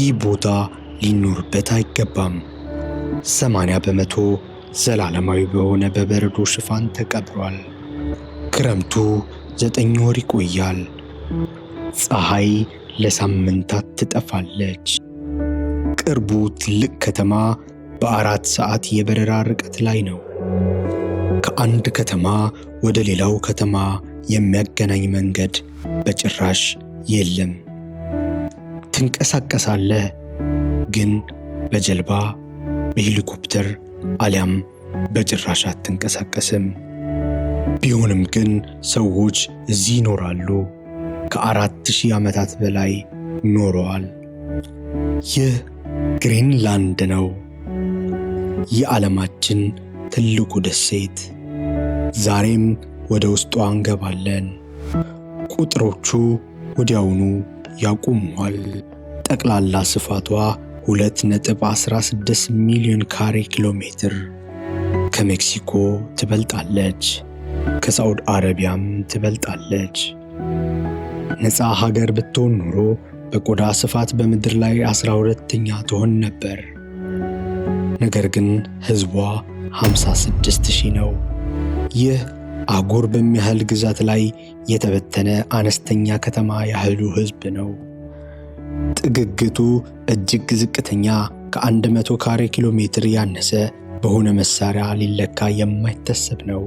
ይህ ቦታ ሊኖርበት አይገባም። 80% ዘላለማዊ በሆነ በበረዶ ሽፋን ተቀብሯል። ክረምቱ 9 ወር ይቆያል። ፀሐይ ለሳምንታት ትጠፋለች። ቅርቡ ትልቅ ከተማ በ4 ሰዓት የበረራ ርቀት ላይ ነው። ከአንድ ከተማ ወደ ሌላው ከተማ የሚያገናኝ መንገድ በጭራሽ የለም። ትንቀሳቀሳለህ፣ ግን በጀልባ በሄሊኮፕተር አሊያም በጭራሽ አትንቀሳቀስም። ቢሆንም ግን ሰዎች እዚህ ይኖራሉ። ከ4000 ዓመታት በላይ ኖረዋል። ይህ ግሪንላንድ ነው፣ የዓለማችን ትልቁ ደሴት። ዛሬም ወደ ውስጧ እንገባለን። ቁጥሮቹ ወዲያውኑ ያቆሙዋል። ጠቅላላ ስፋቷ 2.16 ሚሊዮን ካሬ ኪሎ ሜትር። ከሜክሲኮ ትበልጣለች፣ ከሳዑዲ አረቢያም ትበልጣለች። ነፃ ሀገር ብትሆን ኖሮ በቆዳ ስፋት በምድር ላይ 12ኛ ትሆን ነበር። ነገር ግን ሕዝቧ 56,000 ነው። ይህ አህጉር በሚያህል ግዛት ላይ የተበተነ አነስተኛ ከተማ ያህሉ ሕዝብ ነው። ጥግግቱ እጅግ ዝቅተኛ ከ100 ካሬ ኪሎ ሜትር ያነሰ በሆነ መሳሪያ ሊለካ የማይታሰብ ነው።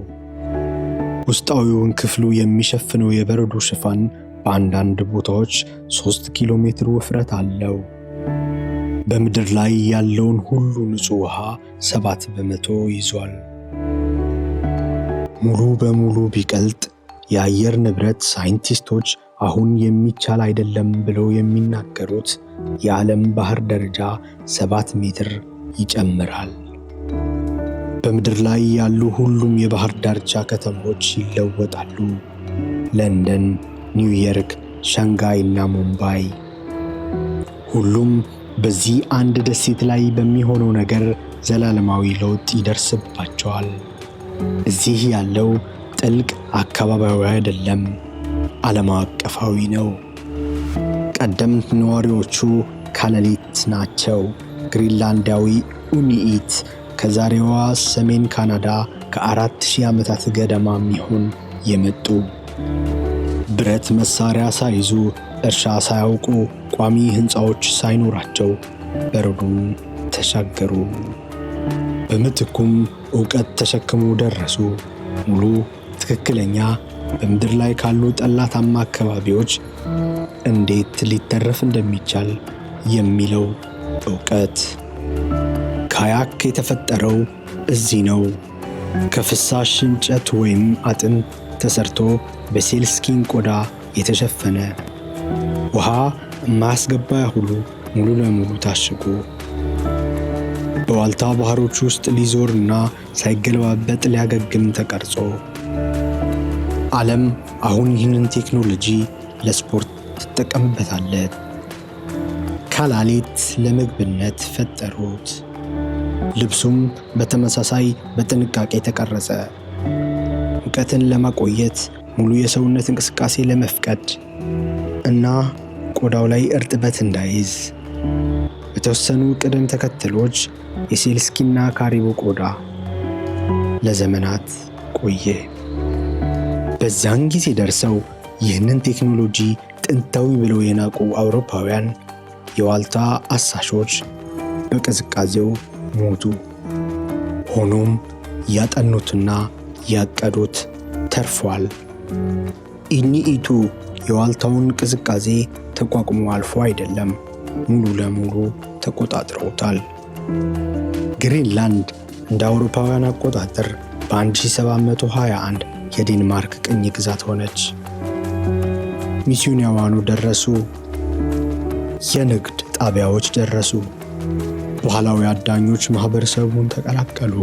ውስጣዊውን ክፍሉ የሚሸፍነው የበረዶ ሽፋን በአንዳንድ ቦታዎች 3 ኪሎ ሜትር ውፍረት አለው። በምድር ላይ ያለውን ሁሉ ንጹህ ውሃ 7% ይዟል። ሙሉ በሙሉ ቢቀልጥ የአየር ንብረት ሳይንቲስቶች አሁን የሚቻል አይደለም ብለው የሚናገሩት የዓለም ባህር ደረጃ 7 ሜትር ይጨምራል። በምድር ላይ ያሉ ሁሉም የባህር ዳርቻ ከተሞች ይለወጣሉ። ለንደን፣ ኒውዮርክ፣ ሻንጋይ እና ሙምባይ። ሁሉም በዚህ አንድ ደሴት ላይ በሚሆነው ነገር ዘላለማዊ ለውጥ ይደርስባቸዋል። እዚህ ያለው ጥልቅ አካባቢያዊ አይደለም፣ ዓለም አቀፋዊ ነው። ቀደምት ነዋሪዎቹ ካላሌት ናቸው። ግሪንላንዳዊ ኢኑኢት ከዛሬዋ ሰሜን ካናዳ ከ4000 ዓመታት ገደማ የሚሆን የመጡ ብረት መሳሪያ ሳይዙ፣ እርሻ ሳያውቁ፣ ቋሚ ሕንፃዎች ሳይኖራቸው በረዶን ተሻገሩ። በምትኩም ዕውቀት ተሸክመው ደረሱ። ሙሉ፣ ትክክለኛ፣ በምድር ላይ ካሉ ጠላታማ አካባቢዎች እንዴት ሊተረፍ እንደሚቻል የሚለው ዕውቀት። ካያክ የተፈጠረው እዚህ ነው። ከፍሳሽ እንጨት ወይም አጥንት ተሰርቶ በሴልስኪን ቆዳ የተሸፈነ ውሃ የማያስገባ ሁሉ ሙሉ ለሙሉ ታሽጎ በዋልታ ባህሮች ውስጥ ሊዞርና ሳይገለባበጥ ሊያገግም ተቀርጾ። ዓለም አሁን ይህንን ቴክኖሎጂ ለስፖርት ትጠቀምበታለች። ካላሌት ለምግብነት ፈጠሩት። ልብሱም በተመሳሳይ በጥንቃቄ ተቀረጸ። ሙቀትን ለማቆየት፣ ሙሉ የሰውነት እንቅስቃሴ ለመፍቀድ እና ቆዳው ላይ እርጥበት እንዳይዝ። በተወሰኑ ቅደም ተከተሎች የሴልስኪና ካሪቦ ቆዳ ለዘመናት ቆየ። በዚያን ጊዜ ደርሰው ይህንን ቴክኖሎጂ ጥንታዊ ብለው የናቁ አውሮፓውያን የዋልታ አሳሾች በቅዝቃዜው ሞቱ። ሆኖም ያጠኑትና ያቀዱት ተርፏል። ኢኑኢቱ የዋልታውን ቅዝቃዜ ተቋቁሞ አልፎ አይደለም፣ ሙሉ ለሙሉ ተቆጣጥረውታል። ግሪንላንድ እንደ አውሮፓውያን አቆጣጠር በ1721 የዴንማርክ ቅኝ ግዛት ሆነች። ሚስዮናውያኑ ደረሱ። የንግድ ጣቢያዎች ደረሱ። ባህላዊ አዳኞች ማህበረሰቡን ተቀላቀሉ።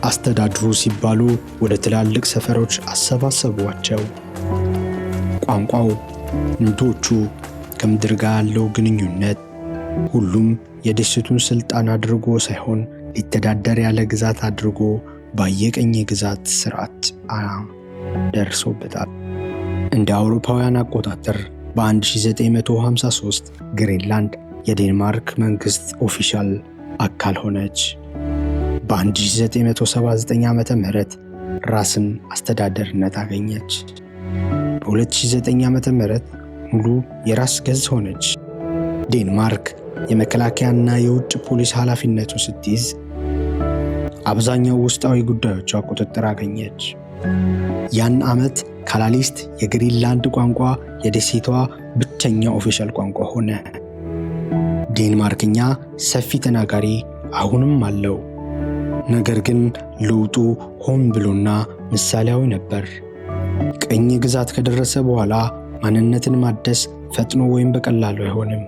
አስተዳድሩ ሲባሉ ወደ ትላልቅ ሰፈሮች አሰባሰቧቸው። ቋንቋው፣ ንግዶቹ፣ ከምድር ጋር ያለው ግንኙነት ሁሉም የደሴቱን ስልጣን አድርጎ ሳይሆን ሊተዳደር ያለ ግዛት አድርጎ ባየቀኝ ግዛት ስርዓት ደርሶበታል። እንደ አውሮፓውያን አቆጣጠር በ1953 ግሪንላንድ የዴንማርክ መንግስት ኦፊሻል አካል ሆነች። በ1979 ዓመተ ምህረት ራስን አስተዳደርነት አገኘች። በ2009 ዓመተ ምህረት ሙሉ የራስ ገዝ ሆነች። ዴንማርክ የመከላከያና የውጭ ፖሊስ ኃላፊነቱን ስትይዝ አብዛኛው ውስጣዊ ጉዳዮቿ ቁጥጥር አገኘች። ያን ዓመት ካላሊስት የግሪንላንድ ቋንቋ የደሴቷ ብቸኛ ኦፊሻል ቋንቋ ሆነ። ዴንማርክኛ ሰፊ ተናጋሪ አሁንም አለው። ነገር ግን ለውጡ ሆን ብሎና ምሳሌያዊ ነበር። ቅኝ ግዛት ከደረሰ በኋላ ማንነትን ማደስ ፈጥኖ ወይም በቀላሉ አይሆንም።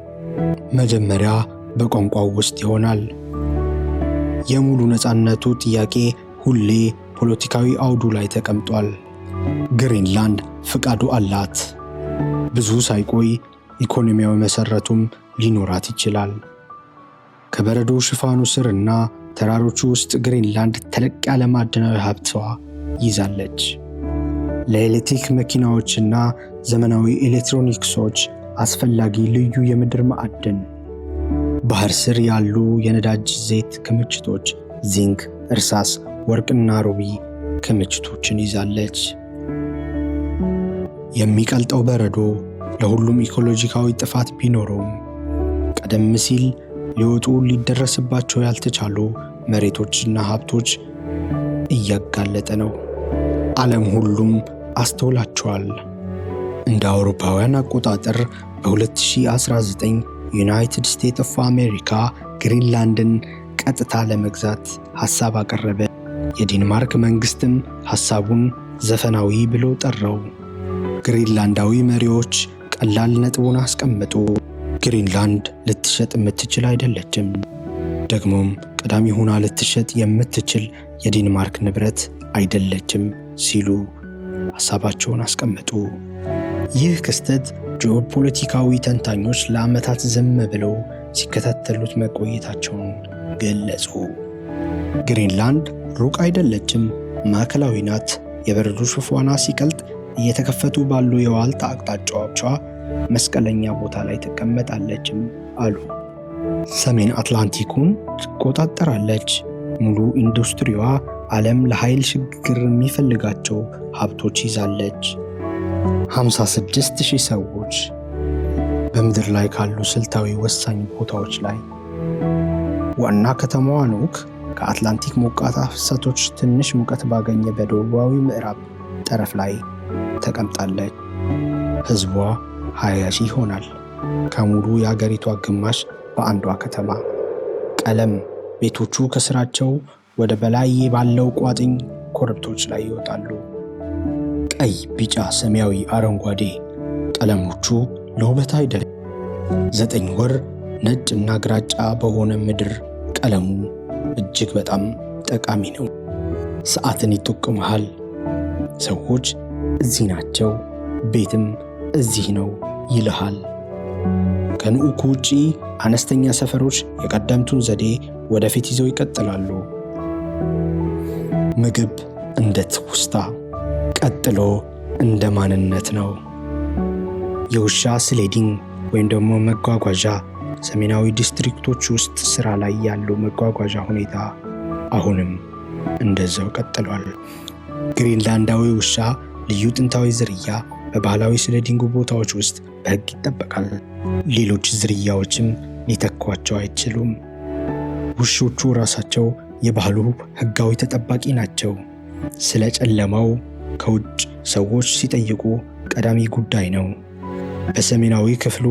መጀመሪያ በቋንቋው ውስጥ ይሆናል። የሙሉ ነፃነቱ ጥያቄ ሁሌ ፖለቲካዊ አውዱ ላይ ተቀምጧል። ግሪንላንድ ፍቃዱ አላት። ብዙ ሳይቆይ ኢኮኖሚያዊ መሰረቱም ሊኖራት ይችላል። ከበረዶ ሽፋኑ ስር እና ተራሮቹ ውስጥ ግሪንላንድ ተለቅ ያለ ማዕድናዊ ሀብቷ ይዛለች። ለኤሌክትሪክ መኪናዎችና ዘመናዊ ኤሌክትሮኒክሶች አስፈላጊ ልዩ የምድር ማዕድን፣ ባህር ስር ያሉ የነዳጅ ዘይት ክምችቶች፣ ዚንክ፣ እርሳስ፣ ወርቅና ሩቢ ክምችቶችን ይዛለች። የሚቀልጠው በረዶ ለሁሉም ኢኮሎጂካዊ ጥፋት ቢኖረውም ቀደም ሲል ሊወጡ ሊደረስባቸው ያልተቻሉ መሬቶችና ሀብቶች እያጋለጠ ነው። ዓለም ሁሉም አስተውላቸዋል። እንደ አውሮፓውያን አቆጣጠር በ2019 ዩናይትድ ስቴትስ ኦፍ አሜሪካ ግሪንላንድን ቀጥታ ለመግዛት ሐሳብ አቀረበ። የዴንማርክ መንግስትም ሐሳቡን ዘፈናዊ ብሎ ጠራው። ግሪንላንዳዊ መሪዎች ቀላል ነጥቡን አስቀመጡ። ግሪንላንድ ልትሸጥ የምትችል አይደለችም፣ ደግሞም ቀዳሚ ሆና ልትሸጥ የምትችል የዴንማርክ ንብረት አይደለችም ሲሉ ሐሳባቸውን አስቀመጡ። ይህ ክስተት ጂኦፖለቲካዊ ተንታኞች ለዓመታት ዝም ብለው ሲከታተሉት መቆየታቸውን ገለጹ። ግሪንላንድ ሩቅ አይደለችም፣ ማዕከላዊ ናት። የበረዶ ሽፋኗ ሲቀልጥ እየተከፈቱ ባሉ የዋልታ አቅጣጫዎቿ መስቀለኛ ቦታ ላይ ትቀመጣለችም አሉ። ሰሜን አትላንቲኩን ትቆጣጠራለች። ሙሉ ኢንዱስትሪዋ ዓለም ለኃይል ሽግግር የሚፈልጋቸው ሀብቶች ይዛለች። 56,000 ሰዎች በምድር ላይ ካሉ ስልታዊ ወሳኝ ቦታዎች ላይ። ዋና ከተማዋ ኑክ ከአትላንቲክ ሞቃታ ፍሰቶች ትንሽ ሙቀት ባገኘ በደቡባዊ ምዕራብ ጠረፍ ላይ ተቀምጣለች። ሕዝቧ 20,000 ይሆናል። ከሙሉ የአገሪቷ ግማሽ በአንዷ ከተማ። ቀለም ቤቶቹ ከስራቸው ወደ በላይ ባለው ቋጥኝ ኮረብቶች ላይ ይወጣሉ። ቀይ፣ ቢጫ፣ ሰማያዊ፣ አረንጓዴ ቀለሞቹ ለውበት አይደለም። 9 ወር ነጭ እና ግራጫ በሆነ ምድር ቀለሙ እጅግ በጣም ጠቃሚ ነው። ሰዓትን ይጠቁምሃል። ሰዎች እዚህ ናቸው፣ ቤትም እዚህ ነው ይልሃል። ከንዑኩ ውጪ አነስተኛ ሰፈሮች የቀደምቱን ዘዴ ወደፊት ይዘው ይቀጥላሉ። ምግብ እንደ ትውስታ፣ ቀጥሎ እንደ ማንነት ነው። የውሻ ስሌዲንግ ወይም ደግሞ መጓጓዣ ሰሜናዊ ዲስትሪክቶች ውስጥ ሥራ ላይ ያለው መጓጓዣ ሁኔታ አሁንም እንደዛው ቀጥሏል። ግሪንላንዳዊ ውሻ ልዩ ጥንታዊ ዝርያ በባህላዊ ስሌዲንግ ቦታዎች ውስጥ በሕግ ይጠበቃል። ሌሎች ዝርያዎችም ሊተኳቸው አይችሉም። ውሾቹ ራሳቸው የባህሉ ሕጋዊ ተጠባቂ ናቸው። ስለ ጨለማው ከውጭ ሰዎች ሲጠይቁ ቀዳሚ ጉዳይ ነው። በሰሜናዊ ክፍሉ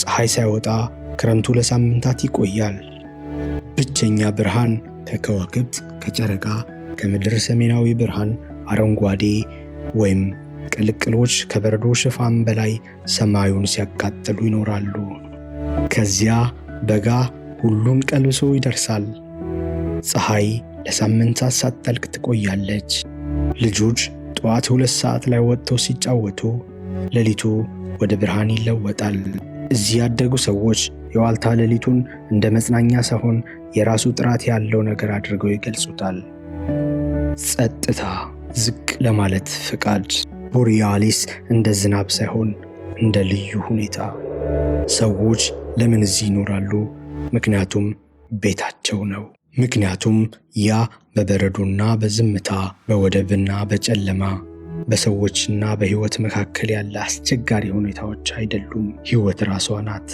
ፀሐይ ሳይወጣ ክረምቱ ለሳምንታት ይቆያል። ብቸኛ ብርሃን ከከዋክብት፣ ከጨረቃ፣ ከምድር ሰሜናዊ ብርሃን አረንጓዴ ወይም ቅልቅሎች ከበረዶ ሽፋን በላይ ሰማዩን ሲያቃጥሉ ይኖራሉ። ከዚያ በጋ ሁሉን ቀልብሶ ይደርሳል። ፀሐይ ለሳምንታት ሳትጠልቅ ትቆያለች። ልጆች ጠዋት 2 ሰዓት ላይ ወጥተው ሲጫወቱ ሌሊቱ ወደ ብርሃን ይለወጣል። እዚህ ያደጉ ሰዎች የዋልታ ሌሊቱን እንደ መጽናኛ ሳይሆን የራሱ ጥራት ያለው ነገር አድርገው ይገልጹታል። ጸጥታ፣ ዝቅ ለማለት ፍቃድ። ቦሪያሊስ እንደ ዝናብ ሳይሆን እንደ ልዩ ሁኔታ። ሰዎች ለምን እዚህ ይኖራሉ? ምክንያቱም ቤታቸው ነው። ምክንያቱም ያ በበረዶና በዝምታ በወደብና በጨለማ በሰዎችና በሕይወት መካከል ያለ አስቸጋሪ ሁኔታዎች አይደሉም፣ ሕይወት ራሷ ናት።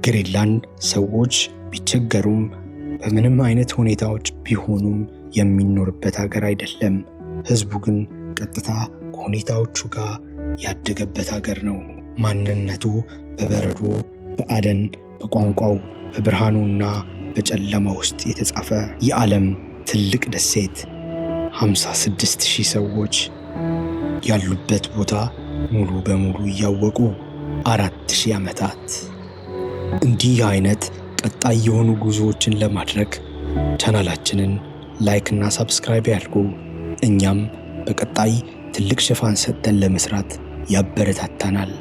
ግሪንላንድ ሰዎች ቢቸገሩም በምንም አይነት ሁኔታዎች ቢሆኑም የሚኖርበት ሀገር አይደለም። ሕዝቡ ግን ቀጥታ ከሁኔታዎቹ ጋር ያደገበት ሀገር ነው። ማንነቱ በበረዶ፣ በአደን፣ በቋንቋው፣ በብርሃኑና በጨለማ ውስጥ የተጻፈ የዓለም ትልቅ ደሴት 56,000 ሰዎች ያሉበት ቦታ ሙሉ በሙሉ እያወቁ 4,000 ዓመታት። እንዲህ አይነት ቀጣይ የሆኑ ጉዞዎችን ለማድረግ ቻናላችንን ላይክ እና ሰብስክራይብ ያድርጉ። እኛም በቀጣይ ትልቅ ሽፋን ሰጥተን ለመስራት ያበረታታናል።